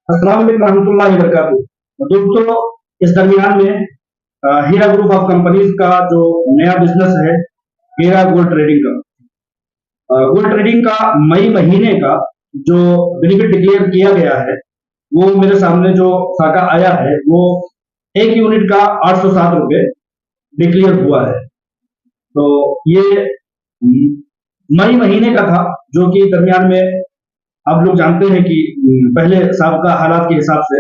अस्सलाम वालेकुम रहमतुल्लाहि व बरकातुहू। दोस्तों, इस दरमियान में हीरा ग्रुप ऑफ कंपनीज का जो नया बिजनेस है, हीरा गोल्ड ट्रेडिंग का, गोल्ड ट्रेडिंग का मई महीने का जो बेनिफिट डिक्लेयर किया गया है, वो मेरे सामने जो साका आया है, वो एक यूनिट का 807 रुपये डिक्लेयर हुआ है। तो ये मई महीने का था, जो कि दरमियान में आप लोग जानते हैं कि पहले साल का हालात के हिसाब से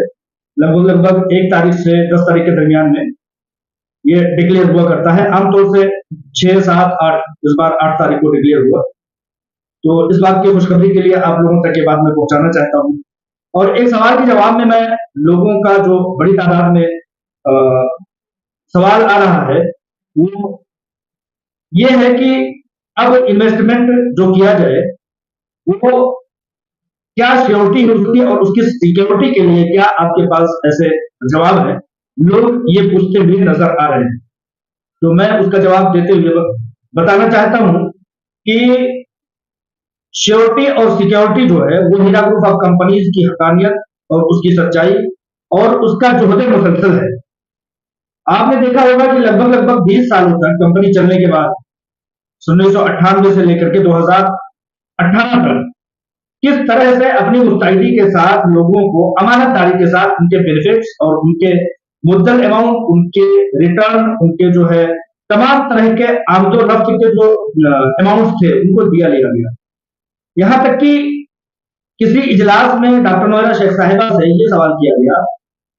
लगभग लगभग 1 तारीख से 10 तारीख के दरमियान में ये डिक्लेयर हुआ करता है। आमतौर से 6, 7, 8, इस बार 8 तारीख को डिक्लेयर हुआ। तो इस बात की खुशखबरी के लिए आप लोगों तक ये बात मैं पहुंचाना चाहता हूँ। और एक सवाल के जवाब में मैं लोगों का जो बड़ी तादाद में सवाल आ रहा है, वो ये है कि अब इन्वेस्टमेंट जो किया जाए, वो क्या सिक्योरिटी है उसकी, और उसकी सिक्योरिटी के लिए क्या आपके पास ऐसे जवाब है, लोग ये पूछते हुए नजर आ रहे हैं। तो मैं उसका जवाब देते हुए बताना चाहता हूं कि श्योरिटी और सिक्योरिटी जो है, वो हीरा ग्रुप ऑफ कंपनीज की हकानियत और उसकी सच्चाई और उसका जोहद मुसलसल है। आपने देखा होगा कि लगभग लगभग 20 सालों तक कंपनी चलने के बाद 1998 से लेकर के 2018 तक किस तरह से अपनी मुस्तैदी के साथ लोगों को अमानतदारी के साथ उनके बेनिफिट्स और उनके मुद्दल अमाउंट, उनके रिटर्न, उनके जो है तमाम तरह के आमदो रफ्त के जो अमाउंट्स थे, उनको दिया लिया गया। यहाँ तक कि किसी इजलास में डॉक्टर नोएरा शेख साहिबा से ये सवाल किया गया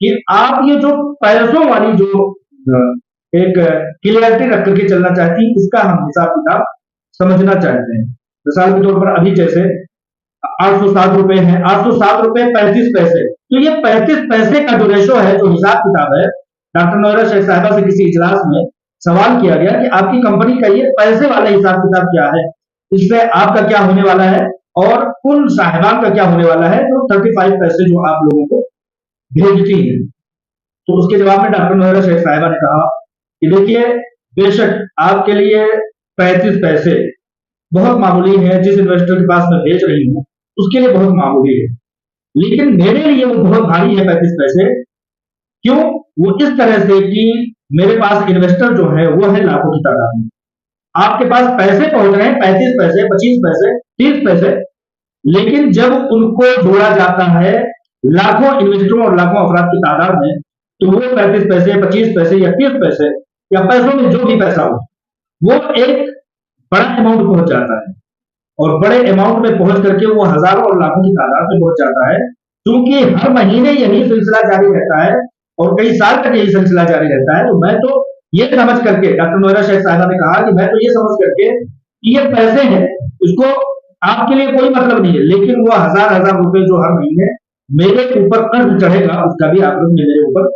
कि आप ये जो पैसों वाली जो एक क्लियरिटी रख करके चलना चाहती हैं, इसका हम हिसाब किताब समझना चाहते हैं। मिसाल के तौर पर अभी जैसे 807 रुपए है, 807 रुपए 35 पैसे, तो ये 35 पैसे का जो रेशो है, जो हिसाब किताब है, डॉक्टर नोएरा शेख साहिबा से किसी इजलास में सवाल किया गया कि आपकी कंपनी का ये पैसे वाला हिसाब किताब क्या है, इससे आपका क्या होने वाला है और उन साहिबान का क्या होने वाला है जो 35 पैसे जो आप लोगों को भेजती है। तो उसके जवाब में डॉक्टर नोएरा शेख साहिबा ने कहा कि देखिए, बेशक आपके लिए 35 पैसे बहुत मामूली है, जिस इन्वेस्टर के पास मैं भेज रही हूँ उसके लिए बहुत मामूली है, लेकिन मेरे लिए वो बहुत भारी है 35 पैसे। क्यों? वो इस तरह से कि मेरे पास इन्वेस्टर जो है वो है लाखों की तादाद में। आपके पास पैसे पहुंच रहे हैं 35 पैसे, 25 पैसे, 30 पैसे, लेकिन जब उनको जोड़ा जाता है लाखों इन्वेस्टरों और लाखों अफराद की तादाद में, तो वो 35 पैसे, 25 पैसे या 30 पैसे या पैसों में जो भी पैसा हो, वो एक बड़ा अमाउंट पहुंच जाता है। और बड़े अमाउंट में पहुंच करके वो हजारों और लाखों की तादाद में पहुंच जाता है, क्योंकि हर महीने यही सिलसिला जारी रहता है और कई साल तक यही सिलसिला जारी रहता है। तो मैं तो ये समझ करके, डॉक्टर नोएरा शेख साहिबा ने कहा कि मैं तो ये समझ करके कि ये पैसे हैं, इसको आपके लिए कोई मतलब नहीं है, लेकिन वो हजार हजार रुपए जो हर महीने मेरे ऊपर कर्ज चढ़ेगा, उसका भी आखिरत में मेरे ऊपर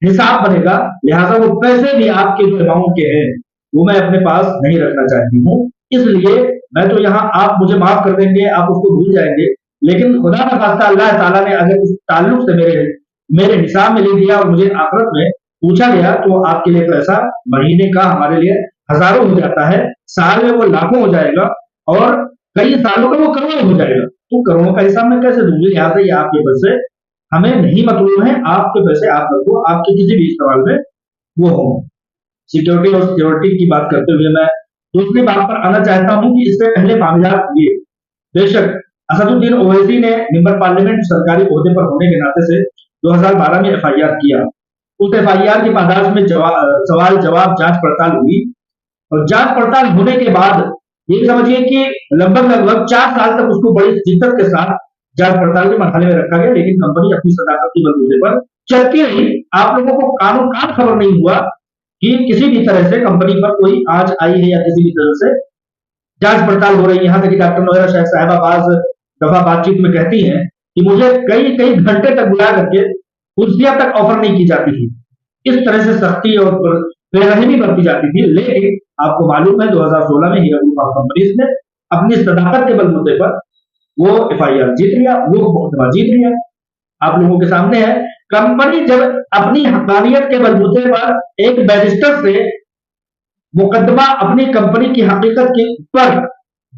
हिसाब बनेगा। लिहाजा वो पैसे भी आपके जो अमाउंट के हैं, वो मैं अपने पास नहीं रखना चाहती हूँ। इसलिए मैं तो यहाँ, आप मुझे माफ कर देंगे, आप उसको भूल जाएंगे, लेकिन खुदा न खास्ता अल्लाह ताला ने अगर उस ताल्लुक से मेरे मेरे हिसाब में ले दिया और मुझे आखिरत में पूछा गया, तो आपके लिए पैसा महीने का हमारे लिए हजारों हो जाता है, साल में वो लाखों हो जाएगा और कई सालों में वो करोड़ों हो जाएगा। तो करोड़ों का हिसाब मैं कैसे दूंगी? यहाँ से ये आपके पैसे हमें नहीं मतलब है, आपके पैसे आप रखो, आपके किसी भी इस्तेमाल में वो हो। सिक्योरिटी और सिक्योरिटी की बात करते हुए मैं दूसरी बात पर आना चाहता हूं कि इससे पहले मामलात ये, बेशक असदुद्दीन ओवैसी ने मेंबर पार्लियामेंट सरकारी ओहदे पर होने के नाते से 2012 में एफआईआर किया। उस एफआईआर की पादाश में सवाल जवाब जांच पड़ताल हुई, और जांच पड़ताल होने के बाद ये समझिए कि लगभग लगभग 4 साल तक उसको बड़ी शिद्दत के साथ जांच पड़ताल के मरहले में रखा गया, लेकिन कंपनी अपनी सदाकत की बलबूते पर चलती रही। आप लोगों को कानून का खबर नहीं हुआ कि किसी भी तरह से कंपनी पर कोई आंच आई है या किसी भी तरह से जांच पड़ताल हो रही है। यहाँ तक कि डॉक्टर नोएरा शेख साहिबा बाज दफा बातचीत में कहती हैं कि मुझे कई कई घंटे तक बुला करके कुर्सियां तक ऑफर नहीं की जाती थी, इस तरह से सख्ती और बेरहमी बरती जाती थी। लेकिन आपको मालूम है 2016 में हीरा ग्रुप ऑफ कंपनीज ने अपनी सदाकत के बलबूते पर वो एफआईआर जीत लिया, वो मुकदमा जीत लिया। आप लोगों के सामने है, कंपनी जब अपनी हकानियत के बलबूते पर एक बैरिस्टर से मुकदमा अपनी कंपनी की हकीकत के पर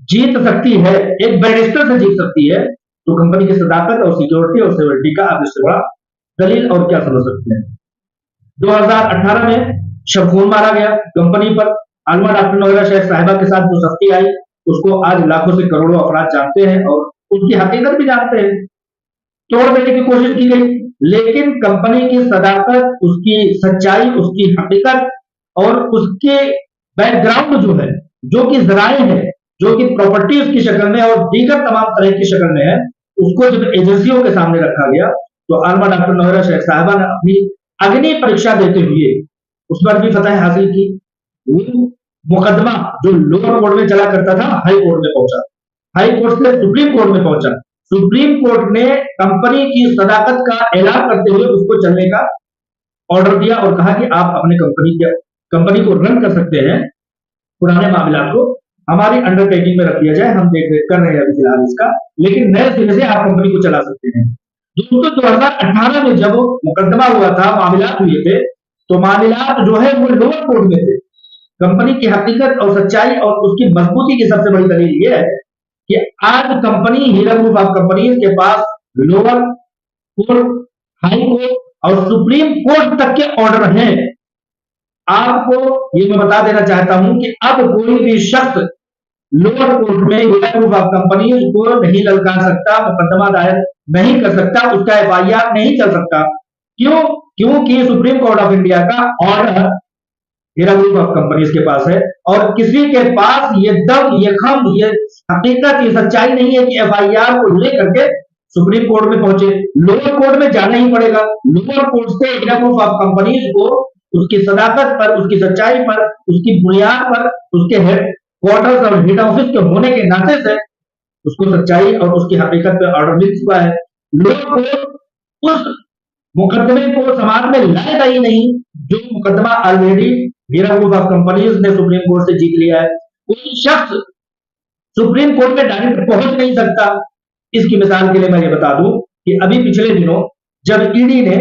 जीत सकती है, एक बैरिस्टर से जीत सकती है, तो कंपनी की सदाकत और सिक्योरिटी और सिक्योरिटी का आप इससे बड़ा दलील और क्या समझ सकते हैं। 2018 में शबखून मारा गया कंपनी पर। आलमा डॉक्टर नोएरा शेख साहिबा के साथ जो सख्ती आई उसको आज लाखों से करोड़ों अफराद जानते हैं और उसकी हकीकत भी जानते हैं। तोड़ देने की कोशिश की गई, लेकिन कंपनी की सदाकत, उसकी सच्चाई, उसकी हकीकत और उसके बैकग्राउंड जो है, जो कि जराए है, जो कि प्रॉपर्टी उसकी शक्ल में और दीगर तमाम तरह की शक्ल में है, उसको जब एजेंसियों के सामने रखा गया तो आलमा डॉक्टर नोएरा शेख साहिबा ने अपनी अग्नि परीक्षा देते हुए उस पर भी फतह हासिल की। वो मुकदमा जो लोअर कोर्ट में चला करता था हाई कोर्ट में पहुंचा, हाई कोर्ट से सुप्रीम कोर्ट में पहुंचा। सुप्रीम कोर्ट ने कंपनी की सदाकत का ऐलान करते हुए उसको चलने का ऑर्डर दिया और कहा कि आप अपने कंपनी को रन कर सकते हैं, पुराने मामला को हमारी अंडरटेकिंग में रख दिया जाए, हम देख रेख कर रहे हैं अभी फिलहाल इसका, लेकिन नए सिरे से आप कंपनी को चला सकते हैं। दोस्तों 2018 में जब मुकदमा हुआ था, मामला हुए थे, तो मामला जो है वो लोअर कोर्ट में थे। कंपनी की हकीकत और सच्चाई और उसकी मजबूती की सबसे बड़ी दलील ये है कि आज company Hira group of companies के पास लोअर कोर्ट, हाई कोर्ट और सुप्रीम कोर्ट तक के ऑर्डर हैं। आपको ये मैं बता देना चाहता हूं कि अब कोई भी शख्स लोअर कोर्ट में हीरा ग्रुप ऑफ कंपनीज को नहीं ललकार सकता, मुकदमा दायर नहीं कर सकता, उसका एफआईआर नहीं चल सकता। क्यों? क्योंकि सुप्रीम कोर्ट ऑफ इंडिया का order Hira group of companies के पास है और किसी के पास ये दम, ये खम, ये हकीकत, ये सच्चाई नहीं है कि एफआईआर को लेकर के सुप्रीम कोर्ट में पहुंचे। लोअर कोर्ट में जाना ही पड़ेगा। लोअर कोर्ट से हीरा ग्रुप ऑफ कंपनीज को उसकी सदाकत पर, उसकी सच्चाई पर, उसकी बुनियाद पर, उसके हेड क्वार्टर्स और हेड ऑफिस के होने के नाते से उसको सच्चाई और उसकी हकीकत पर ऑर्डर मिल चुका है। लोअर कोर्ट उस मुकदमे को समाज में लाएगा ही नहीं जो मुकदमा already Hira group of companies ने सुप्रीम कोर्ट से जीत लिया है। कोई शख्स सुप्रीम कोर्ट में डायरेक्ट पहुंच नहीं सकता। इसकी मिसाल के लिए मैं ये बता दूं कि अभी पिछले दिनों जब ईडी ने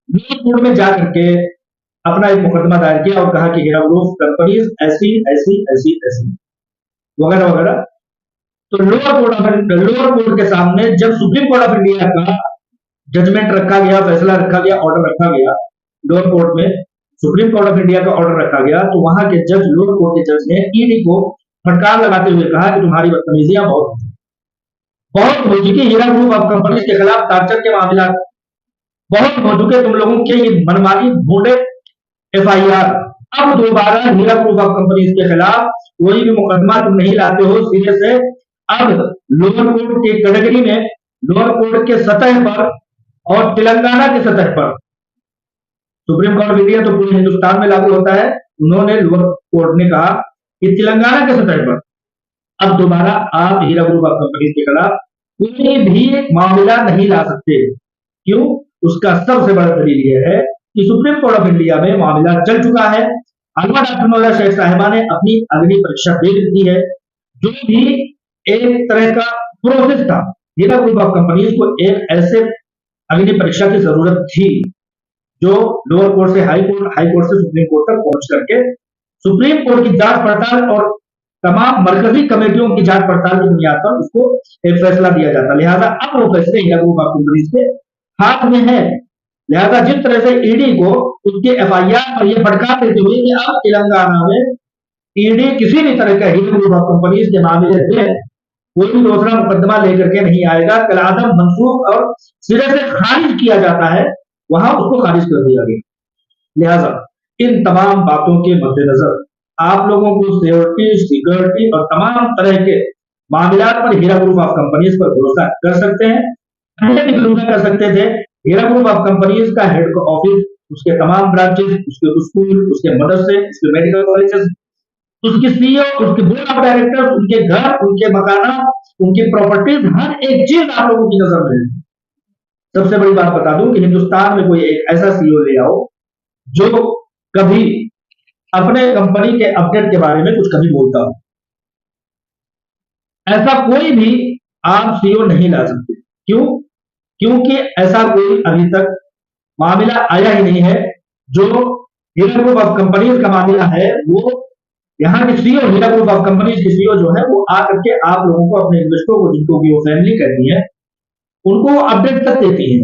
लोअर कोर्ट में जाकर के अपना एक मुकदमा दायर किया और कहा कि हीरा ग्रुप कंपनीज ऐसी ऐसी ऐसी ऐसी वगैरह वगैरह, तो लोअर कोर्ट के सामने जब सुप्रीम कोर्ट ऑफ इंडिया का जजमेंट रखा गया, फैसला रखा गया, ऑर्डर रखा गया, लोअर कोर्ट में सुप्रीम कोर्ट ऑफ इंडिया का ऑर्डर रखा गया, तो वहां के जज, लोअर कोर्ट के जज ने ईडी को फटकार लगाते हुए कहा कि तुम्हारी बदतमीजियां बहुत हो चुकी, हीरा ग्रुप ऑफ कंपनी के खिलाफ टार्चर के मामला बहुत हो चुके, तुम लोगों के ये मनमानी ढूंढे एफआईआर। अब दोबारा हीरा ग्रुप ऑफ कंपनी के खिलाफ कोई भी मुकदमा तुम नहीं लाते हो सिरे से। अब लोअर कोर्ट के कैटेगरी में, लोअर कोर्ट के सतह पर और तेलंगाना की सतह पर, सुप्रीम कोर्ट ऑफ इंडिया तो पूरे हिंदुस्तान में लागू होता है, उन्होंने लोअर कोर्ट ने कहा कि तेलंगाना के सतह पर अब दोबारा आप हीरा ग्रुप ऑफ कंपनी के खिलाफ कोई भी मामला नहीं ला सकते। क्यों? उसका सबसे बड़ा दलील यह है कि सुप्रीम कोर्ट ऑफ इंडिया में मामला चल चुका है। आलमा डॉक्टर नोएरा शेख साहिबा ने अपनी अग्नि परीक्षा दे दी है। जो भी एक तरह का प्रोसेस था, हीरा ग्रुप ऑफ कंपनीज को एक ऐसे अग्नि परीक्षा की जरूरत थी जो लोअर कोर्ट से हाई कोर्ट से सुप्रीम कोर्ट तक पहुंच करके सुप्रीम कोर्ट की जांच पड़ताल और तमाम मरकजी कमेटियों की जांच पड़ताल की बुनियाद पर उसको एक फैसला दिया जाता। लिहाजा अब वो फैसले हीरा ग्रुप ऑफ कंपनीज के हाथ में है। लिहाजा जिस तरह से ईडी को उसके एफआईआर पर यह भड़का देते हुए कि अब तेलंगाना में ईडी किसी भी तरह का हीरा ग्रुप ऑफ कंपनीज के मामले में कोई भी दूसरा मुकदमा लेकर के नहीं आएगा, कलादम मनसूख और सिरे से खारिज किया जाता है, वहां उसको खारिज कर दिया गया। लिहाजा इन तमाम बातों के मद्देनजर आप लोगों को सिक्योरिटी और तमाम तरह के मामला पर हीरा ग्रुप ऑफ कंपनीज पर भरोसा कर सकते हैं। पहले भी भरोसा कर सकते थे। हीरा ग्रुप ऑफ कंपनीज का हेड ऑफिस, उसके तमाम ब्रांचेस, उसके स्कूल, उसके मदरसे, उसके मेडिकल कॉलेजेस, उसकी सीईओ, उसके बोर्ड ऑफ डायरेक्टर्स, उनके घर, उनके मकाना, उनकी प्रॉपर्टीज, हर एक चीज आप लोगों की नजर में है। सबसे बड़ी बात बता दूं कि हिंदुस्तान में कोई एक ऐसा सीईओ ले आओ जो कभी अपने कंपनी के अपडेट के बारे में कुछ कभी बोलता हो, ऐसा कोई भी आप सीईओ नहीं ला सकते। क्यों? क्योंकि ऐसा कोई अभी तक मामला आया ही नहीं है। जो हीरा ग्रुप ऑफ कंपनीज का मामला है, वो यहाँ के CEO, Hira group of companies के सीईओ जो है वो आकर के आप लोगों को, अपने इन्वेस्टरों को, जिनको भी वो फैमिली कहती है, उनको अपडेट तक देती है।